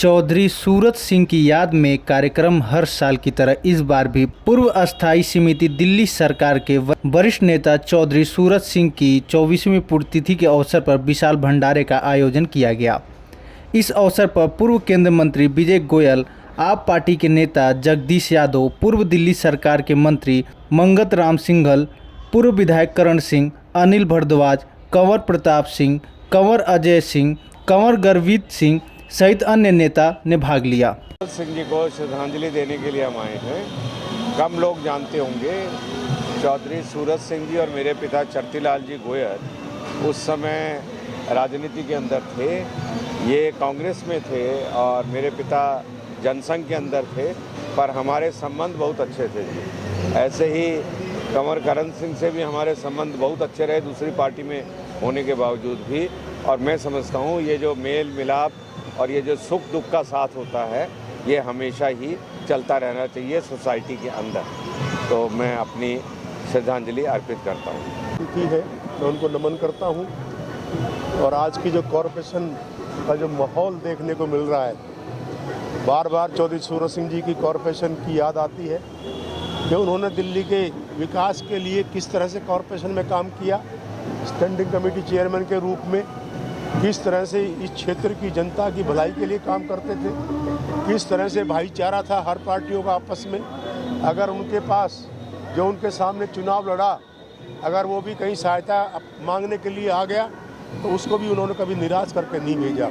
चौधरी सूरत सिंह की याद में कार्यक्रम हर साल की तरह इस बार भी पूर्व अस्थायी समिति दिल्ली सरकार के वरिष्ठ नेता चौधरी सूरत सिंह की 24वीं पुण्यतिथि के अवसर पर विशाल भंडारे का आयोजन किया गया। इस अवसर पर पूर्व केंद्रीय मंत्री विजय गोयल, आप पार्टी के नेता जगदीश यादव, पूर्व दिल्ली सरकार के मंत्री मंगत राम सिंघल, पूर्व विधायक करण सिंह, अनिल भारद्वाज, कंवर प्रताप सिंह, कंवर अजय सिंह, कंवर गर्वित सिंह सहित अन्य नेता ने भाग लिया। सिंह जी को श्रद्धांजलि देने के लिए हम आए हैं। कम लोग जानते होंगे, चौधरी सूरत सिंह जी और मेरे पिता चरतीलाल जी गोयल उस समय राजनीति के अंदर थे। ये कांग्रेस में थे और मेरे पिता जनसंघ के अंदर थे, पर हमारे संबंध बहुत अच्छे थे जी। ऐसे ही कंवर करण सिंह से भी हमारे संबंध बहुत अच्छे रहे, दूसरी पार्टी में होने के बावजूद भी। और मैं समझता हूँ ये जो मेल मिलाप और ये जो सुख दुख का साथ होता है, ये हमेशा ही चलता रहना चाहिए सोसाइटी के अंदर। तो मैं अपनी श्रद्धांजलि अर्पित करता हूँ। मैं उनको नमन करता हूँ। और आज की जो कॉरपोरेशन का जो माहौल देखने को मिल रहा है, बार बार चौधरी सूरत सिंह जी की कॉरपोरेशन की याद आती है कि उन्होंने दिल्ली के विकास के लिए किस तरह से कॉरपोरेशन में काम किया, स्टैंडिंग कमेटी चेयरमैन के रूप में किस तरह से इस क्षेत्र की जनता की भलाई के लिए काम करते थे, किस तरह से भाईचारा था हर पार्टियों का आपस में। अगर उनके पास जो उनके सामने चुनाव लड़ा, अगर वो भी कहीं सहायता मांगने के लिए आ गया तो उसको भी उन्होंने कभी निराश करके नहीं भेजा।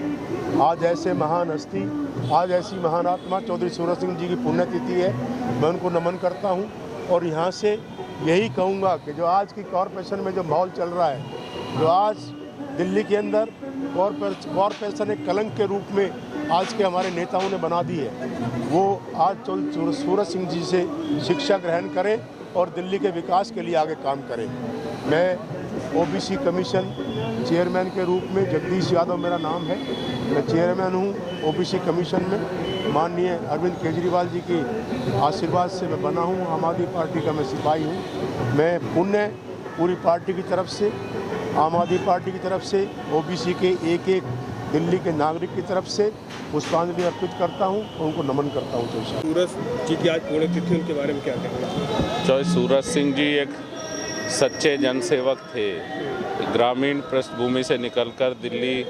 आज ऐसे महान हस्ती, आज ऐसी महान आत्मा चौधरी सूरत सिंह जी की पुण्यतिथि है। मैं उनको नमन करता हूँ और यहाँ से यही कहूँगा कि जो आज की कॉरपोरेशन में जो माहौल चल रहा है, जो आज दिल्ली के अंदर कॉरपोरेशन एक कलंक के रूप में आज के हमारे नेताओं ने बना दी है, वो आज चौधरी सूरत सिंह जी से शिक्षा ग्रहण करें और दिल्ली के विकास के लिए आगे काम करें। मैं ओबीसी कमीशन चेयरमैन के रूप में, जगदीश यादव मेरा नाम है, मैं चेयरमैन हूँ ओबीसी कमीशन में। माननीय अरविंद केजरीवाल जी के आशीर्वाद से मैं बना हूँ। आम आदमी पार्टी का मैं सिपाही हूँ। मैं पुण्य पूरी पार्टी की तरफ से, आम आदमी पार्टी की तरफ से, ओबीसी के एक एक दिल्ली के नागरिक की तरफ से पुष्पांजलि अर्पित करता हूं और उनको नमन करता हूं। सूरत जी की आज पुण्यतिथि, उनके बारे में क्या कहेंगे? चौधरी सूरत सिंह जी एक सच्चे जनसेवक थे। ग्रामीण पृष्ठभूमि से निकलकर दिल्ली,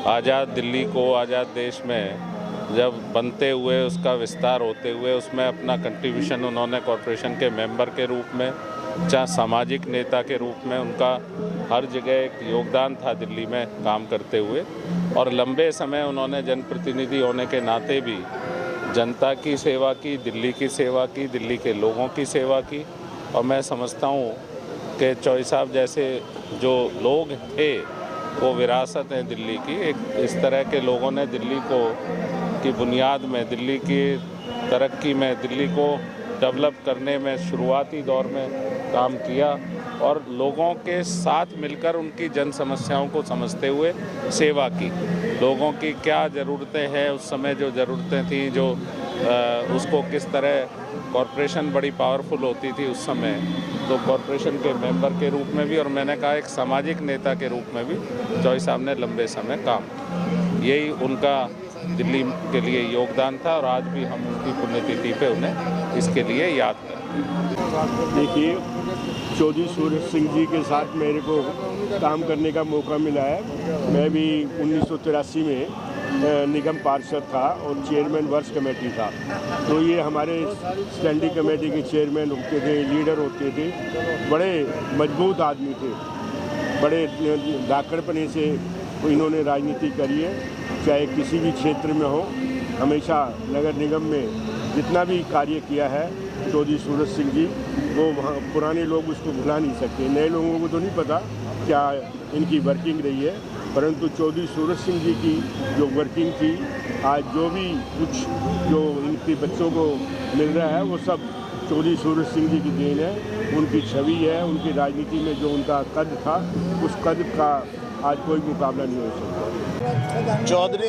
आज़ाद दिल्ली को आज़ाद देश में जब बनते हुए, उसका विस्तार होते हुए, उसमें अपना कंट्रीब्यूशन उन्होंने कॉरपोरेशन के मेंबर के रूप में, चाहे सामाजिक नेता के रूप में, उनका हर जगह एक योगदान था दिल्ली में काम करते हुए। और लंबे समय उन्होंने जनप्रतिनिधि होने के नाते भी जनता की सेवा की, दिल्ली की सेवा की, दिल्ली के लोगों की सेवा की। और मैं समझता हूँ कि चौधरी साहब जैसे जो लोग थे वो विरासत है दिल्ली की। एक इस तरह के लोगों ने दिल्ली को की बुनियाद में, दिल्ली की तरक्की में, दिल्ली को डेवलप करने में शुरुआती दौर में काम किया और लोगों के साथ मिलकर उनकी जन समस्याओं को समझते हुए सेवा की। लोगों की क्या ज़रूरतें हैं, उस समय जो ज़रूरतें थीं, जो उसको किस तरह कॉरपोरेशन बड़ी पावरफुल होती थी उस समय, तो कॉरपोरेशन के मेंबर के रूप में भी, और मैंने कहा एक सामाजिक नेता के रूप में भी चौधरी साहब ने लंबे समय काम किया। यही उनका दिल्ली के लिए योगदान था और आज भी हम उनकी पुण्यतिथि पे उन्हें इसके लिए याद करते हैं। देखिए, चौधरी सूरत सिंह जी के साथ मेरे को काम करने का मौका मिला है। मैं भी 1983 में निगम पार्षद था और चेयरमैन वर्ष कमेटी था। तो ये हमारे स्टैंडिंग कमेटी के चेयरमैन होते थे, लीडर होते थे, बड़े मजबूत आदमी थे, बड़े धाकड़पने से इन्होंने राजनीति करी है। चाहे किसी भी क्षेत्र में हो, हमेशा नगर निगम में जितना भी कार्य किया है चौधरी सूरत सिंह जी, वो वहाँ पुराने लोग उसको भुला नहीं सकते। नए लोगों को तो नहीं पता क्या इनकी वर्किंग रही है, परंतु चौधरी सूरत सिंह जी की जो वर्किंग थी, आज जो भी कुछ जो इनके बच्चों को मिल रहा है, वो सब चौधरी सूरत सिंह जी की देन है। उनकी छवि है, उनकी राजनीति में जो उनका कद था, उस कद का आज कोई मुकाबला नहीं हो सकता। चौधरी,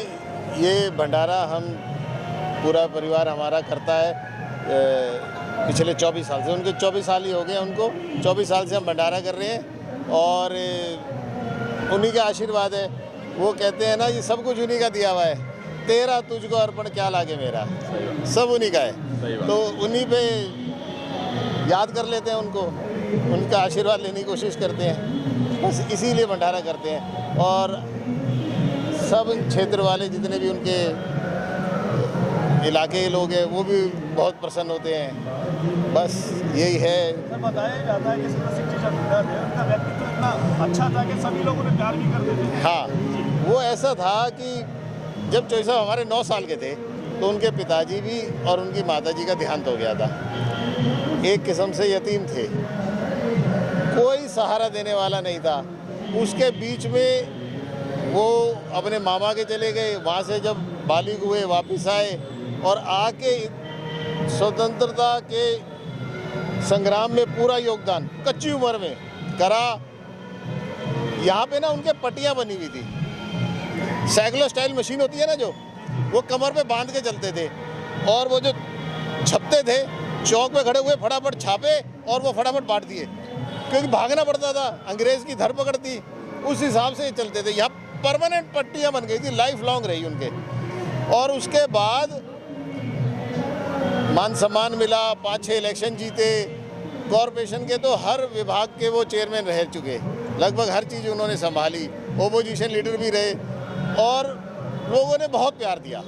ये भंडारा हम पूरा परिवार हमारा करता है पिछले 24 साल से। उनके 24 साल ही हो गए, उनको 24 साल से हम भंडारा कर रहे हैं और उन्हीं का आशीर्वाद है। वो कहते हैं ना, ये सब कुछ उन्हीं का दिया हुआ है। तेरा तुझको अर्पण क्या लागे मेरा, सब उन्हीं का है। तो उन्हीं पे याद कर लेते हैं उनको, उनका आशीर्वाद लेने की कोशिश करते हैं, बस इसीलिए भंडारा करते हैं। और सब क्षेत्र वाले जितने भी उनके इलाके के लोग हैं वो भी बहुत प्रसन्न होते हैं। बस यही है। सर बताया जाता है कि सूरत सिंह जी जब लीडर थे उनका व्यक्तित्व इतना अच्छा था कि सभी लोग उन्हें प्यार भी करते थे। हाँ, वो ऐसा था कि जब चौधरी साहब हमारे 9 साल के थे तो उनके पिताजी भी और उनकी माताजी का देहांत हो गया था। एक किस्म से यतीम थे, कोई सहारा देने वाला नहीं था। उसके बीच में वो अपने मामा के चले गए, वहाँ से जब बालिग हुए वापस आए और आके स्वतंत्रता के संग्राम में पूरा योगदान कच्ची उम्र में करा। यहाँ पे ना उनके पट्टियाँ बनी हुई थी, साइक्लो स्टाइल मशीन होती है ना जो, वो कमर पे बांध के चलते थे और वो जो छपते थे चौक पे खड़े हुए फटाफट छापे और वो फटाफट बांट दिए, क्योंकि भागना पड़ता था, अंग्रेज की धरपकड़ थी, उस हिसाब से चलते थे। यहाँ परमानेंट पट्टियाँ बन गई थी, लाइफ लॉन्ग रही उनके। और उसके बाद मान सम्मान मिला, 5-6 इलेक्शन जीते, कॉरपोरेशन के तो हर विभाग के वो चेयरमैन रह चुके, लगभग हर चीज़ उन्होंने संभाली, ओपोजिशन लीडर भी रहे और लोगों ने बहुत प्यार दिया।